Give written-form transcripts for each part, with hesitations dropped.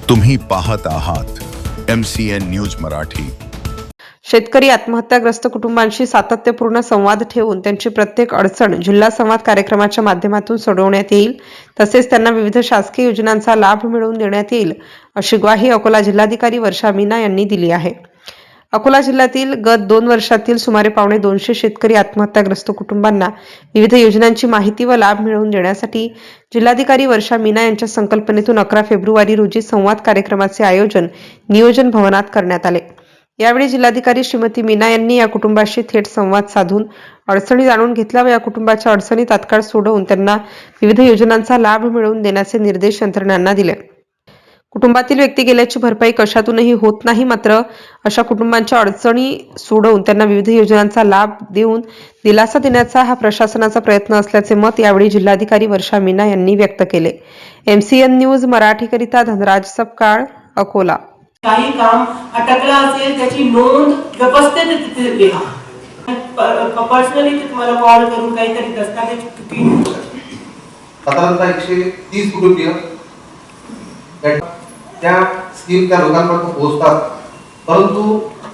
तुम्ही पाहत आहात MCN न्यूज मराठी। शेतकरी आत्महत्याग्रस्त कुटुंबांशी सातत्यपूर्ण संवाद ठेवून त्यांची प्रत्येक अडचण जिल्हा संवाद कार्यक्रमाच्या माध्यमातून सोडवण्यात येईल, तसेच त्यांना विविध शासकीय योजनांचा लाभ मिळवून देण्यात येईल, अशी ग्वाही अकोला जिल्हाधिकारी वर्षा मीना यांनी दिली आहे। अकोला जिल्ह्यातील गत 2 वर्षातील सुमारे 250 शेतकरी आत्महत्याग्रस्त कुटुंबांना विविध योजनांची माहिती व लाभ मिळवून देण्यासाठी जिल्हाधिकारी वर्षा मीना यांच्या संकल्पनेतून 11 फेब्रुवारी रोजी संवाद कार्यक्रमाचे आयोजन नियोजन भवनात करण्यात आले। यावेळी जिल्हाधिकारी श्रीमती मीना यांनी या कुटुंबाशी थेट संवाद साधून अडचणी जाणून घेतल्या व या कुटुंबाच्या अडचणी तात्काळ सोडवून त्यांना विविध योजनांचा लाभ मिळवून देण्याचे निर्देश यंत्रणांना दिले। कुटुंबातील व्यक्ती गेल्याची भरपाई कशातूनही होत नाही, मात्र अशा कुटुंबांच्या अडचणी सोडवून त्यांना विविध योजनांचा लाभ देऊन दिलासा देण्याचा हा प्रशासनाचा प्रयत्न असल्याचे मत यावेळी जिल्हाधिकारी वर्षा मीना यांनी व्यक्त केले। MCN न्यूज मराठीकरिता धनराज सपकाळ, अकोला। काही काम अटकला असेल त्याची नोंद व्यवस्थित तिथे लिहा। पर्सनली तुम्हाला कॉल करून काहीतरी दस्तावेज साधारणतः 130 कुटुंबीय त्या स्कीम त्या लोकांपर्यंत पोहोचतात, परंतु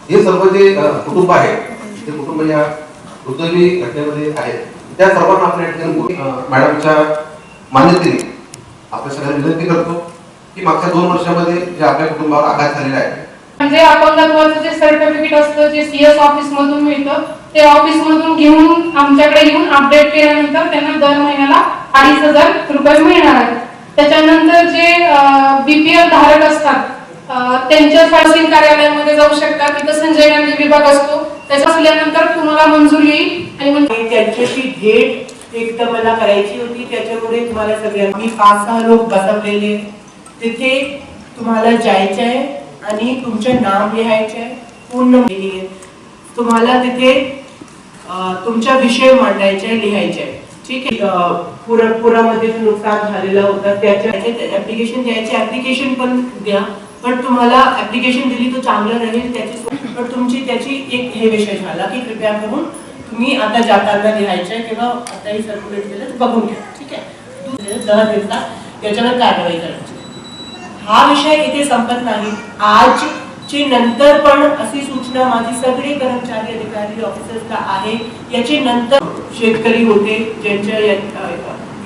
हे सर्व जे कुटुंब आहे ते कुटुंब या दुर्दैवी घटनेमध्ये आहेत, त्या सर्वांना आपल्या ठिकाणी मॅडमच्या मान्यतेने आपल्या सगळ्यांना विनंती करतो की मागच्या 2 वर्षामध्ये जे आपल्या कुटुंबावर आघात झालेला आहे, म्हणजे अपंगत्वाचं जे सर्टिफिकेट असतं जे CS ऑफिस मधून मिळतं ते ऑफिस मधून घेऊन आमच्याकडे येऊन अपडेट केल्यानंतर त्यांना दर महिन्याला 2,500 रुपये मिळणार आहेत। त्याच्यानंतर जे BPL धारक असतात त्यांच्या तहसील कार्यालयामध्ये जाऊ शकतात, तिथे संजय गांधी विभाग असतो, त्याचा असल्यानंतर तुम्हाला मंजुरी येईल आणि त्यांच्याशी भेट एकदा मला करायची होती। त्याच्यामुळे तुम्हाला सगळ्यांना मी 5-6 लोक बसवलेले तिथे तुम्हाला जायचं आहे आणि तुमचे नाम लिहायचे आहे, पूर्ण तुम्हाला तिथे तुमचा विषय मांडायचा आहे, लिहायचा आहे, ठीक आहे। पुरामध्ये नुकसान झालेलं होतं त्याच्या ऍप्लिकेशन द्यायचे, ऍप्लिकेशन पण द्या, पण तुम्हाला ऍप्लिकेशन दिली तर चांगलं राहील त्याची, पण तुमची त्याची एक हे विषय झाला की कृपया करून तुम्ही आता जाताना लिहायचं आहे किंवा आताही सर्क्युलेट केलं तर बघून घ्या, ठीक आहे। 10 दिवसात याच्यावर कारवाई करायची। हा विषय इथे संपत नाही। आजचे नंतर पण अशी सूचना माझी सगळे कर्मचारी अधिकारी ऑफिसर्सला आहे। याचे नंतर शेतकरी होते ज्यांच्या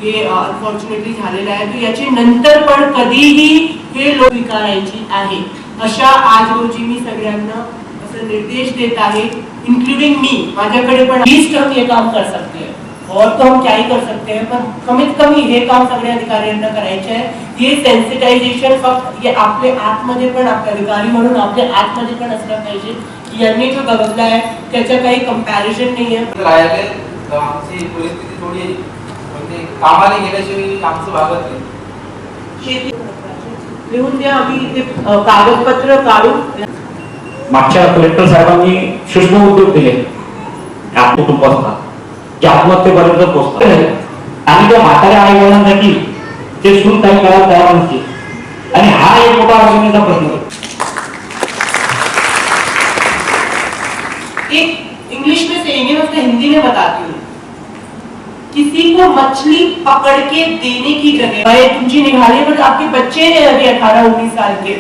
हे अनफॉर्च्युनेटली झालेलं आहे, तर याचे नंतर पण कधीही हे लोक स्वीकारायची आहे अशा आज रोजी मी सगळ्यांना असं निर्देश देत आहे, इंक्लूडिंग मी। माझ्याकडे पण 20 हम ये काम कर सकते हैं और तो हम क्या ही कर सकते हैं, पण कमीत कमी हे काम सगळ्या अधिकाऱ्यांना करायचे आहे। हे सेन्सिटायझेशन फक्त हे आपल्या आतमध्ये पण आपले अधिकारी म्हणून आपल्या आतमध्ये पण असलं पाहिजे की यांनी जो बघितला आहे त्याचं काही कंपॅरिझन नाही आहे। आमची परिस्थिती थोडी म्हणजे कामाला गेल्याशिवाय आमचं भागत नाही। लिहून द्या, आम्ही ते कागदपत्र काढून। मागच्या कलेक्टर साहेबांनी सूक्ष्म उद्योग दिले कुटुंबांना जे आत्महत्येपर्यंत पोहोचतात आणि त्या म्हाताऱ्या आई वडिलांसाठी ते सून काही करायला तयार नसते आणि हा एक मोठा अडचणीचा प्रश्न आहे। एक इंग्लिश में सेइंग है, मैं हिंदी में बताती हूँ। किसी को मछली पकड़ के देने की जगह तुमची निघाली पण आपके बच्चे हैं अभी 18-19 साल के,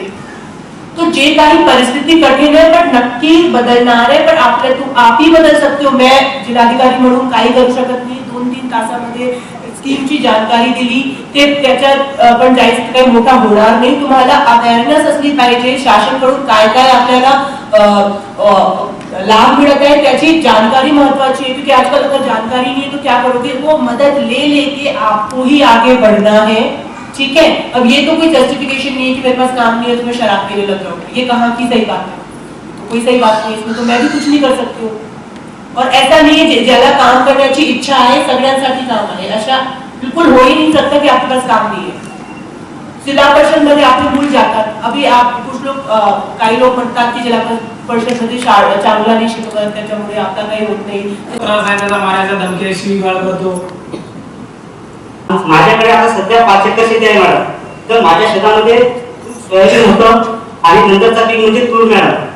तो जे काही परिस्थिती कठीण आहे पण नक्की बदलणार आहे, पण आप ही बदल सकते हो। मैं जिल्हाधिकारी म्हणून काही करू शकत नाही। 2-3 तासामध्ये स्कीमची जानकारी दिली ते त्याच्यात पण जायचं काही मोठा होणार नाही। तुम्हाला अवेअरनेस असली पाहिजे शासनाकडून काय काय आपल्याला लाभ मिलता है त्याची जानकारी महत्वाची है, क्योंकि आजकल अगर जानकारी नहीं है तो क्या करोगे, वो मदद ले लेके आपको ही आगे बढ़ना है, ठीक है। अब ये तो कोई जस्टिफिकेशन नहीं है कि मेरे पास काम नहीं है तो मैं शराब पीने लग जाऊँ, ये कहाँ की सही बात है, तो कोई सही बात नहीं है इसमें, तो मैं भी कुछ नहीं कर सकती हूँ। और ऐसा नहीं है ज्यादा काम करण्याची इच्छा आहे सगळ्यांसाठी काम आहे अशा बिल्कुल हो ही नहीं सकता कि आपके पास काम नहीं है। जिला परिषद मध्ये आपले मूल जातात, अभी आप कुछ लोग काही लोक म्हणतात की जिला परिषद मध्ये चांगला नाही शिकवत त्याच्यामुळे आपला काही होत नाही, त्याचा मारायचा धमकी शिवीगाळ करतो। माझ्याकडे आता सध्या 5 एकर शेती आहे मॅडम, तर माझ्या शेतामध्ये सोयाबीन होतं आणि नंतरचा पीक म्हणजे तूर मॅडम,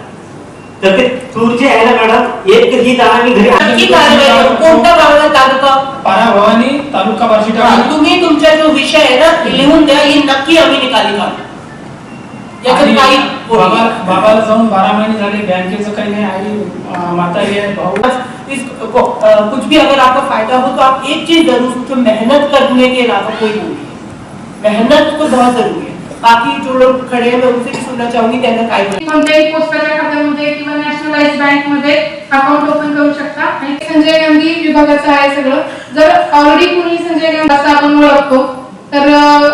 तर ते तूर जे आहे ना मॅडम एक ही दाणा मी घरी कोणता गावाला तालुका पारा भवानी तालुका बार्शी। तुम्ही तुमचा जो विषय आहे ना लिहून द्या, ही नक्की आम्ही निकाली काढू। याच्यात आणि काही बाबाला जाऊन 12 महिने झाले, बँकेचं काही नाही, आई म्हातारी आहे, भाऊ कुछ भी अगर आपका फायदा हो तो आप एक चीज जरूर सोचो, मेहनत करने के अलावा कोई नहीं है। मेहनत तो बहुत जरूरी है। बाकी जो लोग खड़े हैं मैं उनसे भी सुनना चाहूंगी त्यांना काय बोलायचं। कोणत्याही पोस्टाच्या खात्यामध्ये किंवा नॅशनलाइज बँक मध्ये अकाउंट ओपन करू शकता आणि संजय गांधी विभागाचं आहे सगळं। जर ऑलरेडी कोणी संजय गांधी असं आपण ओळखतो तर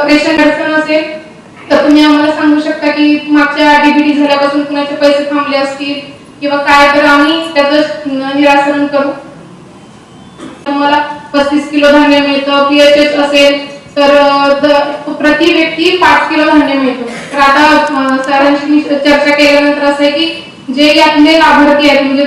रेशन अडचण असेल तर तुम्ही आम्हाला सांगू शकता की मागच्या डीबीटी झाल्यापासून कुणाचे पैसे थांबले असतील किंवा काय, तर आम्ही त्याचं निराकरण करू। तुम्हाला 35 किलो धान्य मिळतं, पीएचएच असेल तर प्रति व्यक्ती 5 किलो धान्य मिळतं। तर आता सरांशी चर्चा केल्यानंतर असं आहे की जे यातले लाभार्थी आहेत म्हणजे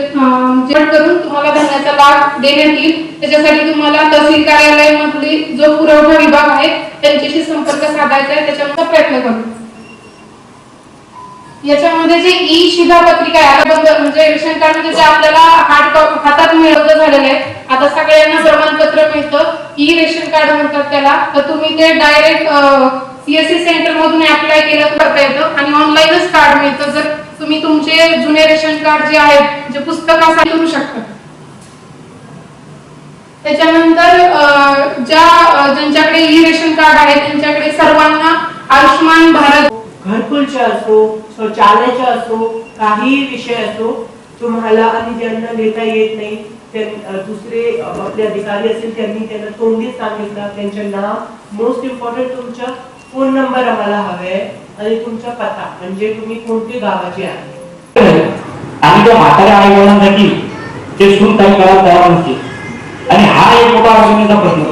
करून तुम्हाला धान्याचा लाभ देण्यात येईल। त्याच्यासाठी तुम्हाला तहसील कार्यालयामधली जो पुरवठा विभाग आहे त्यांच्याशी संपर्क साधायचा आहे, त्याच्यामध्ये प्रयत्न करू। याच्यामध्ये जे ई शिधापत्रिका आहे म्हणजे रेशन कार्ड म्हणजे जे आपल्याला हातात मिळवलं झालेलं आहे, आता सगळ्यांना प्रमाणपत्र मिळतं, ई रेशन कार्ड म्हणतात त्याला। तर तुम्ही ते डायरेक्ट सीएससी सेंटर मधून अप्लाय केलं करता येतं आणि ऑनलाईनच कार्ड मिळतं। जर तुम्ही तुमचे जुने रेशन कार्ड जे आहेत जे पुस्तकासाठी करू शकता। त्याच्यानंतर ज्यांच्याकडे ई रेशन कार्ड आहे त्यांच्याकडे सर्वांना आयुष्यमान भारत घरकुलचे असो, शौचालयाचे असो, काही विषय असो तुम्हाला, आणि ज्यांना लिहिता येत नाही दुसरे आपले अधिकारी असेल त्यांनी त्यांना तोंडी सांगितलं, त्यांचे नाव, मोस्ट इम्पॉर्टंट तुमचा फोन नंबर आम्हाला हवे आणि तुमचा पत्ता, म्हणजे तुम्ही कोणते गावाचे आहे। आणि त्या म्हाताऱ्या आई वडिलांसाठी ते सून काही करायला तयार नसते आणि हा एक मोठा अडचणीचा प्रश्न